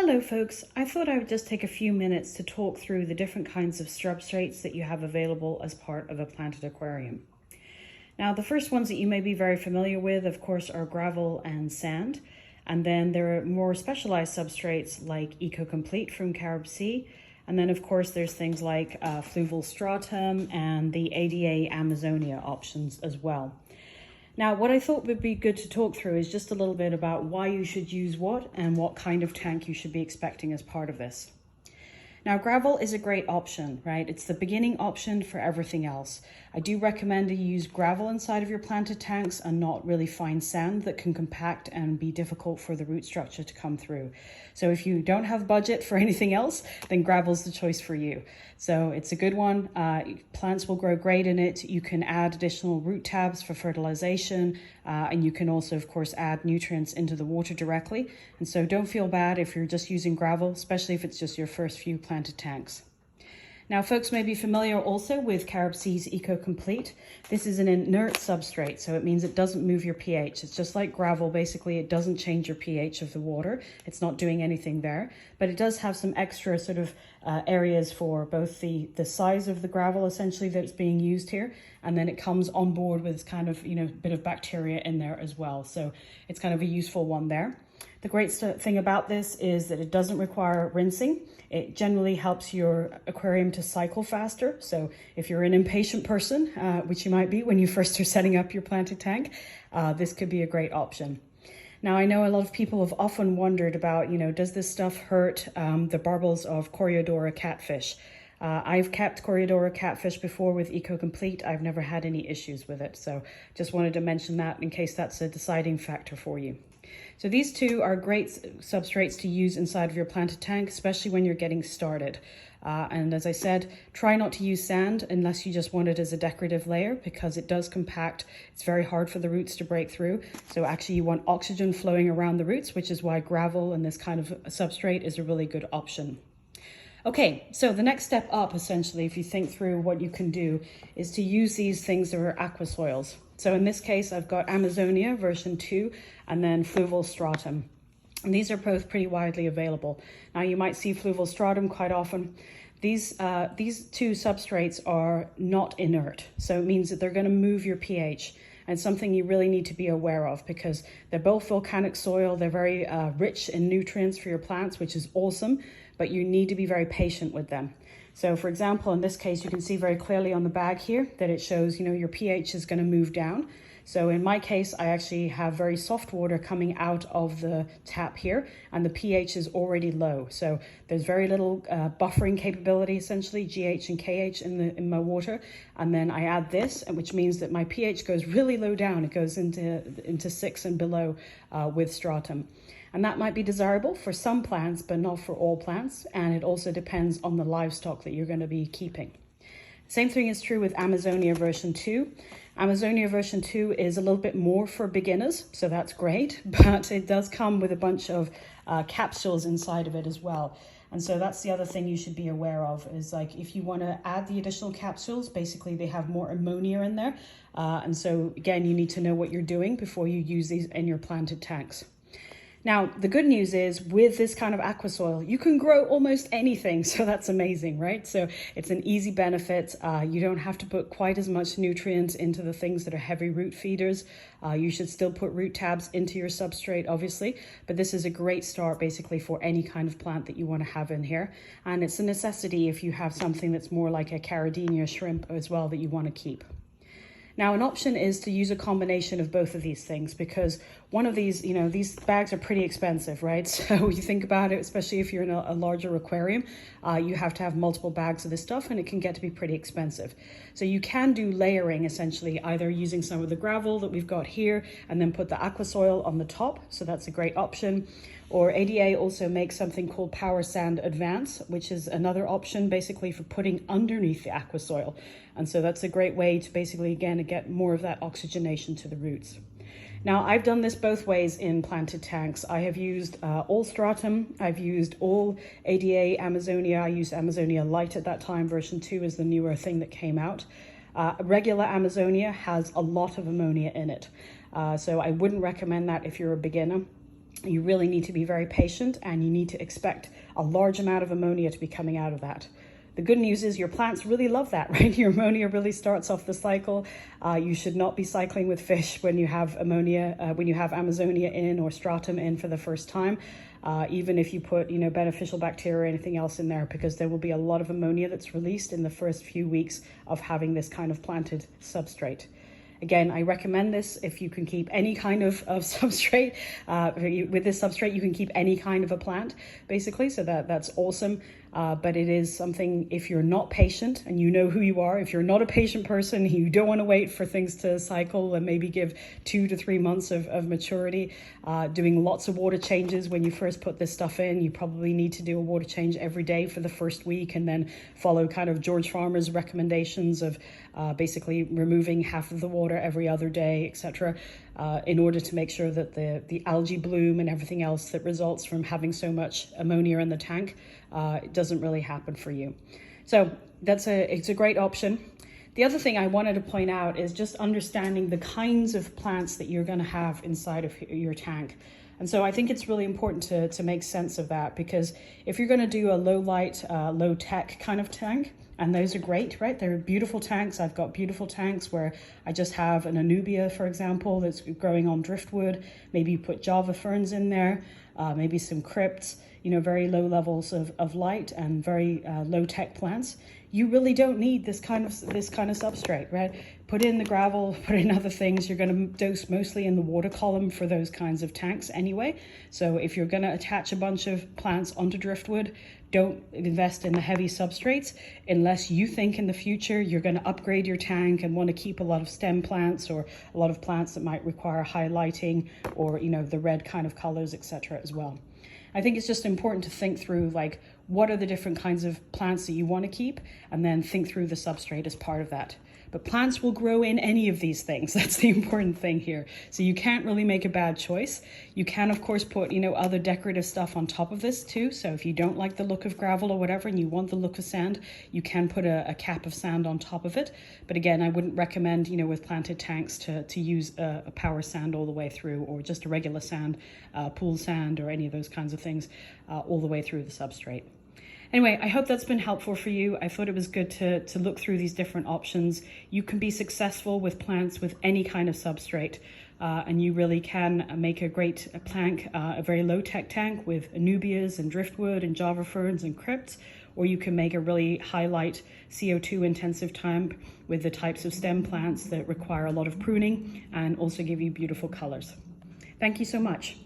Hello folks, I thought I would just take a few minutes to talk through the different kinds of substrates that you have available as part of a planted aquarium. Now the first ones that you may be very familiar with, of course, are gravel and sand. And then there are more specialized substrates like EcoComplete from Carib Sea. And then of course there's things like fluval stratum and the ADA Amazonia options as well. Now, what I thought would be good to talk through is just a little bit about why you should use what and what kind of tank you should be expecting as part of this. Now, gravel is a great option, right? It's the beginning option for everything else. I do recommend to use gravel inside of your planted tanks and not really fine sand that can compact and be difficult for the root structure to come through. So if you don't have budget for anything else, then gravel's the choice for you. So it's a good one. Plants will grow great in it. You can add additional root tabs for fertilization, and you can also, of course, add nutrients into the water directly. And so don't feel bad if you're just using gravel, especially if it's just your first few planted tanks. Now, folks may be familiar also with Carib Sea's EcoComplete. This is an inert substrate, so it means it doesn't move your pH. It's just like gravel, basically. It doesn't change your pH of the water. It's not doing anything there, but it does have some extra sort of areas for both the size of the gravel, essentially, that's being used here, and then it comes on board with kind of, bit of bacteria in there as well. So it's kind of a useful one there. The great thing about this is that it doesn't require rinsing. It generally helps your aquarium to cycle faster. So if you're an impatient person, which you might be when you first are setting up your planted tank, this could be a great option. Now, I know a lot of people have often wondered about, does this stuff hurt the barbels of Coreodora catfish? I've kept Coreodora catfish before with EcoComplete. I've never had any issues with it. So just wanted to mention that in case that's a deciding factor for you. So these two are great substrates to use inside of your planted tank, especially when you're getting started. And as I said, try not to use sand unless you just want it as a decorative layer, because it does compact. It's very hard for the roots to break through. So actually you want oxygen flowing around the roots, which is why gravel and this kind of substrate is a really good option. Okay, so the next step up, essentially, if you think through what you can do, is to use these things that are aquasoils. So in this case, I've got Amazonia version 2 and then fluval stratum. And these are both pretty widely available. Now you might see fluval stratum quite often. These two substrates are not inert, so it means that they're going to move your pH. And something you really need to be aware of, because they're both volcanic soil. They're very rich in nutrients for your plants, which is awesome, but you need to be very patient with them. So for example, in this case, you can see very clearly on the bag here that it shows, your pH is going to move down. So in my case, I actually have very soft water coming out of the tap here, and the pH is already low. So there's very little buffering capability, essentially, GH and KH in my water. And then I add this, which means that my pH goes really low down. It goes into 6 and below with stratum. And that might be desirable for some plants, but not for all plants. And it also depends on the livestock that you're going to be keeping. Same thing is true with Amazonia version 2. Amazonia version 2 is a little bit more for beginners, so that's great, but it does come with a bunch of capsules inside of it as well. And so that's the other thing you should be aware of, is like if you want to add the additional capsules, basically they have more ammonia in there. And so again, you need to know what you're doing before you use these in your planted tanks. Now, the good news is with this kind of aquasoil, you can grow almost anything. So that's amazing, right? So it's an easy benefit. You don't have to put quite as much nutrients into the things that are heavy root feeders. You should still put root tabs into your substrate, obviously, but this is a great start basically for any kind of plant that you want to have in here. And it's a necessity if you have something that's more like a Caridina shrimp as well that you want to keep. Now, an option is to use a combination of both of these things, because one of these, these bags are pretty expensive, right? So you think about it, especially if you're in a larger aquarium, you have to have multiple bags of this stuff, and it can get to be pretty expensive. So you can do layering, essentially, either using some of the gravel that we've got here and then put the aquasoil on the top. So that's a great option. Or ADA also makes something called Power Sand Advance, which is another option basically for putting underneath the aquasoil. And so that's a great way to basically, again, get more of that oxygenation to the roots. Now, I've done this both ways in planted tanks. I have used all stratum. I've used all ADA Amazonia. I used Amazonia Light at that time. Version 2 is the newer thing that came out. Regular Amazonia has a lot of ammonia in it. So I wouldn't recommend that if you're a beginner. You really need to be very patient, and you need to expect a large amount of ammonia to be coming out of that. The good news is your plants really love that, right? Your ammonia really starts off the cycle. You should not be cycling with fish when you have ammonia, when you have Amazonia in or stratum in for the first time, even if you put, beneficial bacteria or anything else in there, because there will be a lot of ammonia that's released in the first few weeks of having this kind of planted substrate. Again, I recommend this if you can keep any kind of substrate. With this substrate, you can keep any kind of a plant, basically, so that's awesome. But it is something, if you're not patient, and you know who you are, if you're not a patient person, you don't want to wait for things to cycle and maybe give 2 to 3 months of maturity, doing lots of water changes when you first put this stuff in. You probably need to do a water change every day for the first week, and then follow kind of George Farmer's recommendations of basically removing half of the water every other day, etc., in order to make sure that the algae bloom and everything else that results from having so much ammonia in the tank it doesn't really happen for you. So it's a great option. The other thing I wanted to point out is just understanding the kinds of plants that you're going to have inside of your tank. And so I think it's really important to make sense of that, because if you're going to do a low light, low tech kind of tank, and those are great, right? They're beautiful tanks. I've got beautiful tanks where I just have an Anubia, for example, that's growing on driftwood. Maybe you put Java ferns in there, maybe some crypts, very low levels of light and very low tech plants. You really don't need this kind of substrate, right? Put in the gravel, put in other things. You're going to dose mostly in the water column for those kinds of tanks anyway. So if you're going to attach a bunch of plants onto driftwood, don't invest in the heavy substrates unless you think in the future you're going to upgrade your tank and want to keep a lot of stem plants or a lot of plants that might require high lighting or, the red kind of colors, etc. as well. I think it's just important to think through, like, what are the different kinds of plants that you want to keep, and then think through the substrate as part of that. But plants will grow in any of these things. That's the important thing here. So you can't really make a bad choice. You can, of course, put, other decorative stuff on top of this too. So if you don't like the look of gravel or whatever, and you want the look of sand, you can put a cap of sand on top of it. But again, I wouldn't recommend, with planted tanks to use a power sand all the way through, or just a regular sand, pool sand, or any of those kinds of things all the way through the substrate. Anyway, I hope that's been helpful for you. I thought it was good to look through these different options. You can be successful with plants with any kind of substrate, and you really can make a great tank, a very low-tech tank with Anubias and driftwood and Java ferns and crypts, or you can make a really highlight CO2 intensive tank with the types of stem plants that require a lot of pruning and also give you beautiful colors. Thank you so much.